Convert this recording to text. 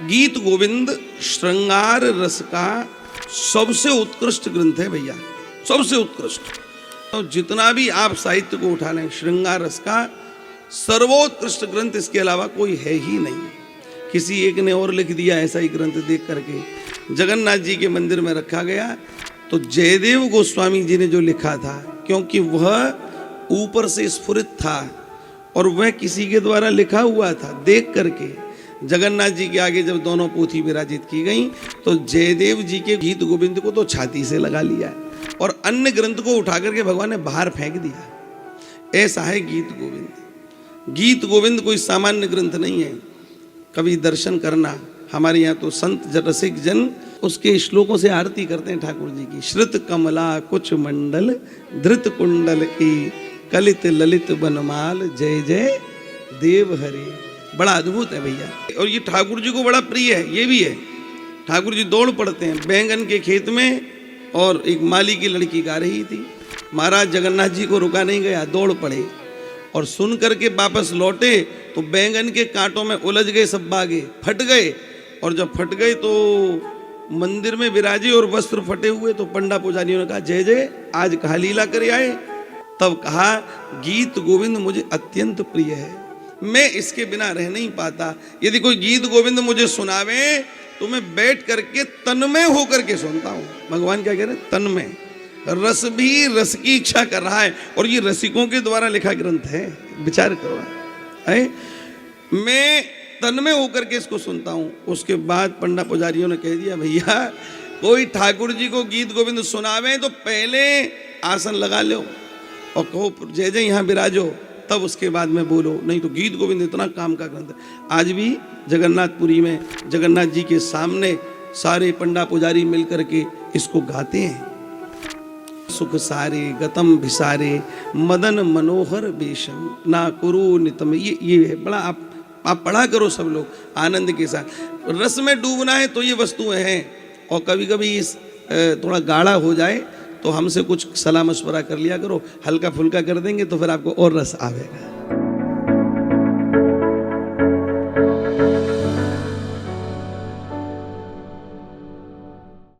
गीत गोविंद श्रृंगार रस का सबसे उत्कृष्ट ग्रंथ है भैया, सबसे उत्कृष्ट। तो जितना भी आप साहित्य को उठा लें, श्रृंगार रस का सर्वोत्कृष्ट ग्रंथ इसके अलावा कोई है ही नहीं। किसी एक ने और लिख दिया ऐसा ही ग्रंथ देख करके जगन्नाथ जी के मंदिर में रखा गया। तो जयदेव गोस्वामी जी ने जो लिखा था, क्योंकि वह ऊपर से स्फुरित था और वह किसी के द्वारा लिखा हुआ था, देख करके जगन्नाथ जी के आगे जब दोनों पोथी विराजित की गई तो जयदेव जी के गीत गोविंद को तो छाती से लगा लिया और अन्य ग्रंथ को उठा करके भगवान ने बाहर फेंक दिया। ऐसा है गीत गोविंद। गीत गोविंद कोई सामान्य ग्रंथ नहीं है। कभी दर्शन करना, हमारे यहाँ तो संत रसिक जन उसके श्लोकों से आरती करते हैं ठाकुर जी की। श्रुत कमला कुछ मंडल धृत कुंडल की कलित ललित बनमाल जय जय देव हरे। बड़ा अद्भुत है भैया, और ये ठाकुर जी को बड़ा प्रिय है। ये भी है, ठाकुर जी दौड़ पड़ते हैं बैंगन के खेत में और एक माली की लड़की गा रही थी। महाराज जगन्नाथ जी को रुका नहीं गया, दौड़ पड़े और सुन करके वापस लौटे तो बैंगन के कांटों में उलझ गए, सब बागे फट गए। और जब फट गए तो मंदिर में विराजे और वस्त्र फटे हुए। तो पंडा पुजारियों ने कहा जय जय, आज कहा लीला करे आए। तब कहा गीत गोविंद मुझे अत्यंत प्रिय है, मैं इसके बिना रह नहीं पाता। यदि कोई गीत गोविंद मुझे सुनावे तो मैं बैठ करके तन्मय होकर के सुनता हूँ। भगवान क्या कह रहे हैं? तन्मय। रस भी रस की इच्छा कर रहा है और ये रसिकों के द्वारा लिखा ग्रंथ है, विचार करो है। मैं तन्मय होकर के इसको सुनता हूँ। उसके बाद पंडा पुजारियों ने कह दिया भैया कोई ठाकुर जी को गीत गोविंद सुनावे तो पहले आसन लगा लो और कहो जय जय यहाँ विराजो, तब उसके बाद में बोलो, नहीं तो गीत गोविंद इतना काम का ग्रंथ है। आज भी जगन्नाथपुरी में जगन्नाथ जी के सामने सारे पंडा पुजारी मिल करके इसको गाते हैं। सुख सारे गतम भिसारे मदन मनोहर बेशम ना कुरु नितम। ये है बड़ा, आप पढ़ा करो सब लोग आनंद के साथ। रस में डूबना है तो ये वस्तुएं हैं, और कभी कभी इस थोड़ा गाढ़ा हो जाए तो हमसे कुछ सलाह मशवरा कर लिया करो, हल्का फुल्का कर देंगे तो फिर आपको और रस आवेगा।